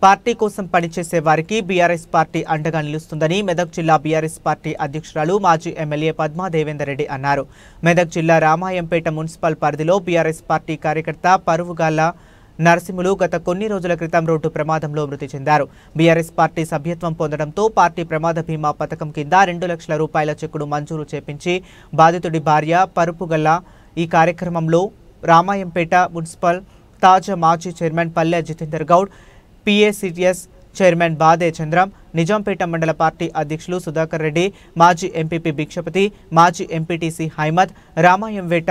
Party కోసం పనిచేసే వారికి బీఆర్ఎస్ పార్టీ అండగా నిలుస్తుందని మెదక్ జిల్లా బీఆర్ఎస్ పార్టీ అధ్యక్షురాలు మాజీ ఎమ్మెల్యే పద్మా దేవేందర్ రెడ్డి అన్నారు. మెదక్ జిల్లా రామాయంపేట మున్సిపల్ పరిధిలో బీఆర్ఎస్ పార్టీ కార్యకర్త పరువుగాళ్ల నరసింహులు గత కొన్ని రోజుల క్రితం రోడ్డు ప్రమాదంలో మృతి చెందారు. బీఆర్ఎస్ పార్టీ సభ్యత్వం పొందడంతో పార్టీ ప్రమాద బీమా పథకం కింద 2 లక్షల రూపాయల చెక్కును మంజూరు చేపించి బాధితుడి భార్య పరుపుగల్ల ఈ కార్యక్రమంలో రామాయంపేట మున్సిపల్ తాజా మాజీ చైర్మన్ పల్లె జితేందర్ గౌడ్, పిఏసిటిఎస్ చైర్మన్ బాదే చంద్రం, నిజాంపేట మండల పార్టీ అధ్యక్షులు సుధాకర్ రెడ్డి, మాజీ ఎంపీపీ భిక్షపతి, మాజీ ఎంపీటీసీ హైమద్, రామాయంపేట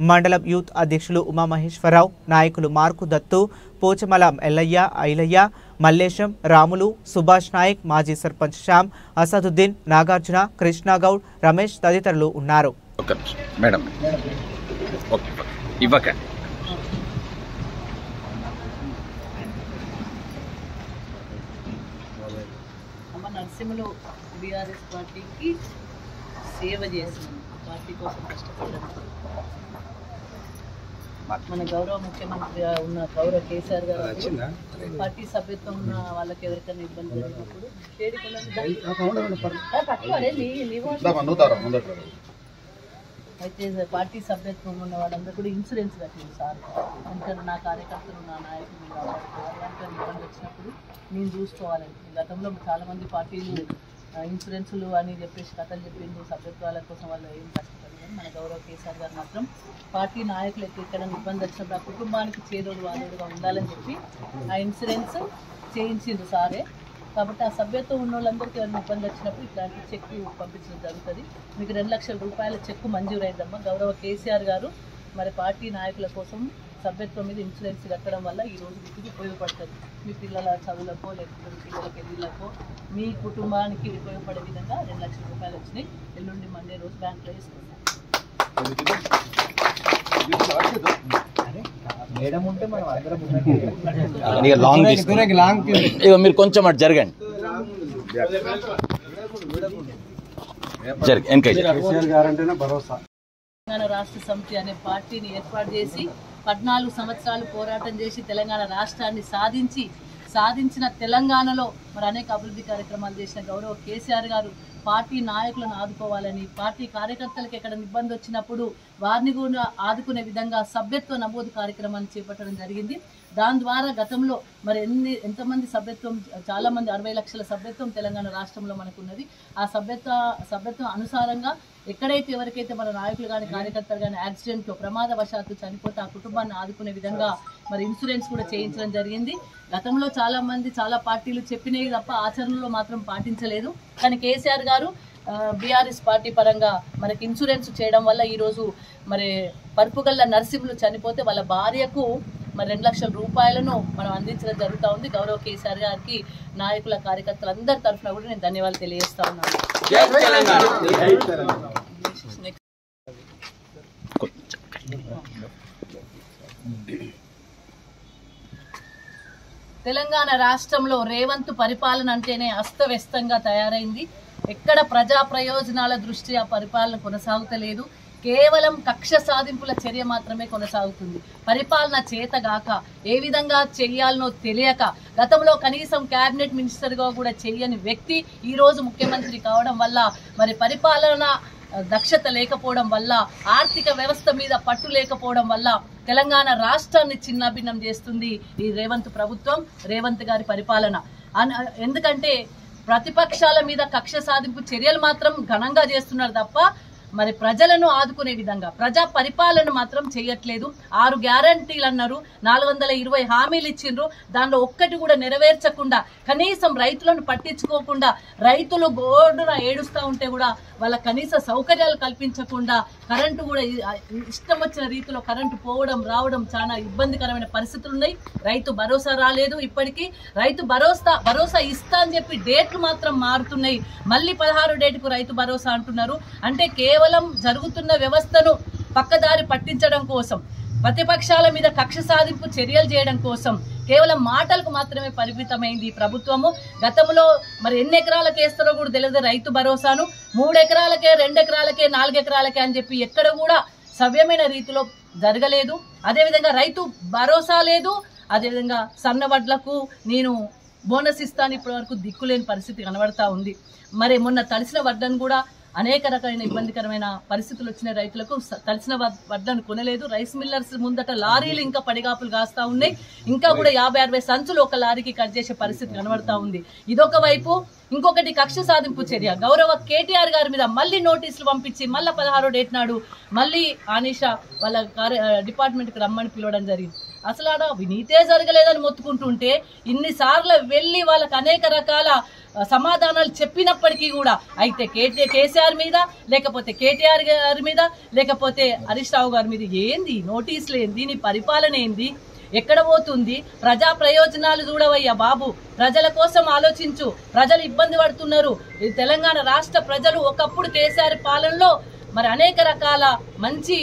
మండలం యూత్ అధ్యక్షులు ఉమామహేశ్వరరావు, నాయకులు మార్కు దత్తు, పోచమల ఎల్లయ్య, ఐలయ్య, మల్లేశం, రాములు, సుభాష్ నాయక్, మాజీ సర్పంచ్ శ్యామ్, అసదుద్దీన్, నాగార్జున, కృష్ణగౌడ్, రమేష్ తదితరులు ఉన్నారు. నరసింహులు బీఆర్ఎస్ పార్టీకి సేవ చేస్తున్నాం, పార్టీ కోసం కష్టపడడం. మన గౌరవ ముఖ్యమంత్రి ఉన్న గౌరవ కేసీఆర్ గారు పార్టీ సభ్యత్వం ఉన్న వాళ్ళకి ఎవరికైనా ఇబ్బంది జరిగినప్పుడు అయితే పార్టీ సభ్యత్వం ఉన్న వాళ్ళందరూ కూడా ఇన్సూరెన్స్ కట్టింది సార్. ఎందుకంటే నా కార్యకర్తలు, నా నాయకులు అలాంటి ఇబ్బంది వచ్చినప్పుడు నేను చూసుకోవాలని. గతంలో చాలామంది పార్టీలు ఇన్సూరెన్సులు అని చెప్పేసి కథలు చెప్పింది, సభ్యత్వాల కోసం వాళ్ళు ఏం కష్టపడలేదు. మన గౌరవ కేసీఆర్ గారు మాత్రం పార్టీ నాయకులకు ఎక్కడ ఇబ్బంది వచ్చినప్పుడు ఆ కుటుంబానికి చేదోడు వాదోడుగా ఉండాలని చెప్పి ఆ ఇన్సూరెన్స్ చేయించింది సారే. కాబట్టి ఆ సభ్యత్వం ఉన్న వాళ్ళందరికీ ఎవరైనా ఇబ్బంది వచ్చినప్పుడు ఇట్లాంటి చెక్కు పంపించడం జరుగుతుంది. మీకు 2 లక్షల రూపాయల చెక్కు మంజూరైందమ్మా. గౌరవ కేసీఆర్ గారు మరి పార్టీ నాయకుల కోసం సభ్యత్వం మీద ఇన్సూరెన్స్ కట్టడం వల్ల ఈరోజు మీకు ఉపయోగపడుతుంది. మీ పిల్లల చదువులకో లేకపోతే మీ పిల్లల పెళ్ళిళ్ళకో మీ కుటుంబానికి ఉపయోగపడే విధంగా 2 లక్షల రూపాయలు వచ్చినాయి. ఎల్లుండి మండే రోజు బ్యాంకులో వేసుకుంటాం. మీరు కొంచెం అటు జరగండి. తెలంగాణ రాష్ట్ర సమితి అనే పార్టీని ఏర్పాటు చేసి 14 సంవత్సరాలు పోరాటం చేసి తెలంగాణ రాష్ట్రాన్ని సాధించిన తెలంగాణలో మరి అనేక అభివృద్ధి కార్యక్రమాలు చేసిన గౌరవ కేసీఆర్ గారు పార్టీ నాయకులను ఆదుకోవాలని, పార్టీ కార్యకర్తలకు ఎక్కడ ఇబ్బంది వచ్చినప్పుడు వారిని కూడా ఆదుకునే విధంగా సభ్యత్వ నమోదు కార్యక్రమాన్ని చేపట్టడం జరిగింది. దాని ద్వారా గతంలో మరి ఎంతమంది సభ్యత్వం, చాలామంది 60 లక్షల సభ్యత్వం తెలంగాణ రాష్ట్రంలో మనకున్నది. ఆ సభ్యత్వం అనుసారంగా ఎక్కడైతే ఎవరికైతే మన నాయకులు కానీ కార్యకర్తలు కానీ యాక్సిడెంట్లో ప్రమాదవశాత్తు చనిపోతే ఆ కుటుంబాన్ని ఆదుకునే విధంగా మరి ఇన్సూరెన్స్ కూడా చేయించడం జరిగింది. గతంలో చాలా పార్టీలు చెప్పినవి తప్ప ఆచరణలో మాత్రం పాటించలేదు. కానీ కేసీఆర్ గారు బీఆర్ఎస్ పార్టీ పరంగా మనకి ఇన్సూరెన్స్ చేయడం వల్ల ఈరోజు మరి పరుపుగల్ల నరసింహులు చనిపోతే వాళ్ళ భార్యకు మరి 2 లక్షల రూపాయలను మనం అందించడం జరుగుతూ ఉంది. గౌరవ కేసీఆర్ గారికి నాయకుల కార్యకర్తలందరి తరఫున కూడా నేను ధన్యవాదాలు తెలియజేస్తా ఉన్నాను. తెలంగాణ రాష్ట్రంలో రేవంత్ పరిపాలన అంటేనే అస్తవ్యస్తంగా తయారైంది. ఎక్కడ ప్రజా ప్రయోజనాల దృష్ట్యా పరిపాలన కొనసాగుతలేదు. కేవలం కక్ష సాధింపుల చర్య మాత్రమే కొనసాగుతుంది. పరిపాలన చేతగాక ఏ విధంగా చేయాలనో తెలియక గతంలో కనీసం క్యాబినెట్ మినిస్టర్గా కూడా చేయని వ్యక్తి ఈరోజు ముఖ్యమంత్రి కావడం వల్ల మరి పరిపాలన దక్షత లేకపోవడం వల్ల, ఆర్థిక వ్యవస్థ మీద పట్టు లేకపోవడం వల్ల తెలంగాణ రాష్ట్రాన్ని చిన్నాభిన్నం చేస్తుంది ఈ రేవంత్ ప్రభుత్వం, రేవంత్ గారి పరిపాలన. ఎందుకంటే ప్రతిపక్షాల మీద కక్ష సాధింపు చర్యలు మాత్రం ఘనంగా చేస్తున్నారు తప్ప మరి ప్రజలను ఆదుకునే విధంగా ప్రజా పరిపాలన మాత్రం చేయట్లేదు. 6 గ్యారంటీలు అన్నారు, 420 హామీలు ఇచ్చిండ్రు. దానిలో ఒక్కటి కూడా నెరవేర్చకుండా, కనీసం రైతులను పట్టించుకోకుండా, రైతులు గోడున ఏడుస్తూ ఉంటే కూడా వాళ్ళ కనీస సౌకర్యాలు కల్పించకుండా, కరెంటు కూడా ఇష్టం వచ్చిన రీతిలో కరెంటు పోవడం రావడం చాలా ఇబ్బందికరమైన పరిస్థితులు ఉన్నాయి. రైతు భరోసా రాలేదు. ఇప్పటికీ రైతు భరోసా ఇస్తా అని చెప్పి డేట్లు మాత్రం మారుతున్నాయి. మళ్ళీ 16 డేటుకు రైతు భరోసా అంటున్నారు. అంటే కేవలం జరుగుతున్న వ్యవస్థను పక్కదారి పట్టించడం కోసం, ప్రతిపక్షాల మీద కక్ష సాధింపు చర్యలు చేయడం కోసం కేవలం మాటలకు మాత్రమే పరిమితమైంది ఈ ప్రభుత్వము. గతంలో మరి ఎన్ని ఎకరాలకు వేస్తారో కూడా తెలియదు రైతు భరోసాను. 3 ఎకరాలకే, 2 ఎకరాలకే, 4 ఎకరాలకే అని చెప్పి ఎక్కడ కూడా సవ్యమైన రీతిలో జరగలేదు. అదేవిధంగా రైతు భరోసా లేదు. అదేవిధంగా సన్నవడ్లకు నేను బోనస్ ఇస్తాను ఇప్పటి వరకు దిక్కులేని పరిస్థితి కనబడతా ఉంది. మరి మొన్న తడిసిన వడ్లను కూడా అనేక రకమైన ఇబ్బందికరమైన పరిస్థితులు వచ్చిన రైతులకు తడిసిన వడ్లను కొనలేదు. రైస్ మిల్లర్స్ ముందట లారీలు ఇంకా పడిగాపులు కాస్తా ఉన్నాయి. ఇంకా కూడా 50-60 సంచులు ఒక లారీకి కట్ చేసే పరిస్థితి కనబడతా ఉంది. ఇదొక వైపు. ఇంకొకటి కక్ష సాధింపు చర్య. గౌరవ కేటీఆర్ గారి మీద మళ్ళీ నోటీసులు పంపించి మళ్ళీ 16వ డేట్ నాడు మళ్ళీ ఆనిషా వాళ్ళ డిపార్ట్మెంట్కి రమ్మని పిలవడం జరిగింది. అసలు ఆడ వినీతే జరగలేదని మొత్తుకుంటుంటే ఇన్నిసార్లు వెళ్ళి వాళ్ళకి అనేక రకాల సమాధానాలు చెప్పినప్పటికీ కూడా అయితే కేసీఆర్ మీద లేకపోతే కేటీఆర్ గారి మీద లేకపోతే హరీష్ రావు గారి మీద ఏంది నోటీసులు ఏంది, నీ పరిపాలన ఏంది, ఎక్కడ పోతుంది? ప్రజా ప్రయోజనాలు చూడవయ్యా బాబు, ప్రజల కోసం ఆలోచించు. ప్రజలు ఇబ్బంది పడుతున్నారు. తెలంగాణ రాష్ట్ర ప్రజలు ఒకప్పుడు కేసీఆర్ పాలనలో మరి అనేక రకాల మంచి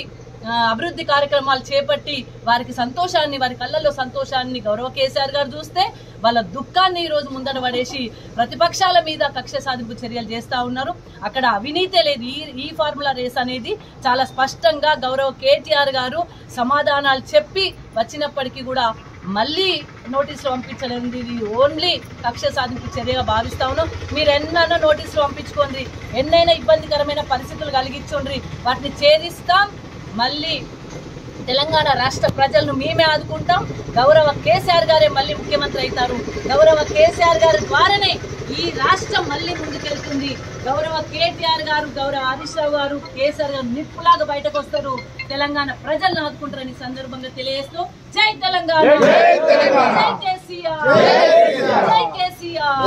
అభివృద్ధి కార్యక్రమాలు చేపట్టి వారికి సంతోషాన్ని, వారి కళ్ళల్లో సంతోషాన్ని గౌరవ కేసీఆర్ గారు చూస్తే వాళ్ళ దుఃఖాన్ని ఈ రోజు ముందర పడేసి ప్రతిపక్షాల మీద కక్ష సాధింపు చర్యలు చేస్తా ఉన్నారు. అక్కడ అవినీతే లేదు. ఈ ఫార్ములా రేస్ అనేది చాలా స్పష్టంగా గౌరవ కేటీఆర్ గారు సమాధానాలు చెప్పి వచ్చినప్పటికీ కూడా మళ్ళీ నోటీసులు పంపించలేదు. ఇది ఓన్లీ కక్ష సాధింపు చర్యగా భావిస్తా ఉన్నాం. మీరు ఎన్నైనా నోటీసులు పంపించుకోండి, ఎన్నైనా ఇబ్బందికరమైన పరిస్థితులు కలిగించండి, వాటిని ఛేదిస్తాం. మళ్ళీ తెలంగాణ రాష్ట్ర ప్రజలను మేమే ఆదుకుంటాం. గౌరవ కేసీఆర్ గారే మళ్ళీ ముఖ్యమంత్రి అవుతారు. గౌరవ కేసీఆర్ గారి ద్వారానే ఈ రాష్ట్రం మళ్ళీ ముందుకెళ్తుంది. గౌరవ కేటీఆర్ గారు, గౌరవ హరీష్ రావు గారు, కేసీఆర్ గారు నిప్పులాగా బయటకు వస్తారు. తెలంగాణ ప్రజలను ఆదుకుంటారని సందర్భంగా తెలియజేస్తూ జై తెలంగాణ, జై కేసీఆర్, జై కేసీఆర్.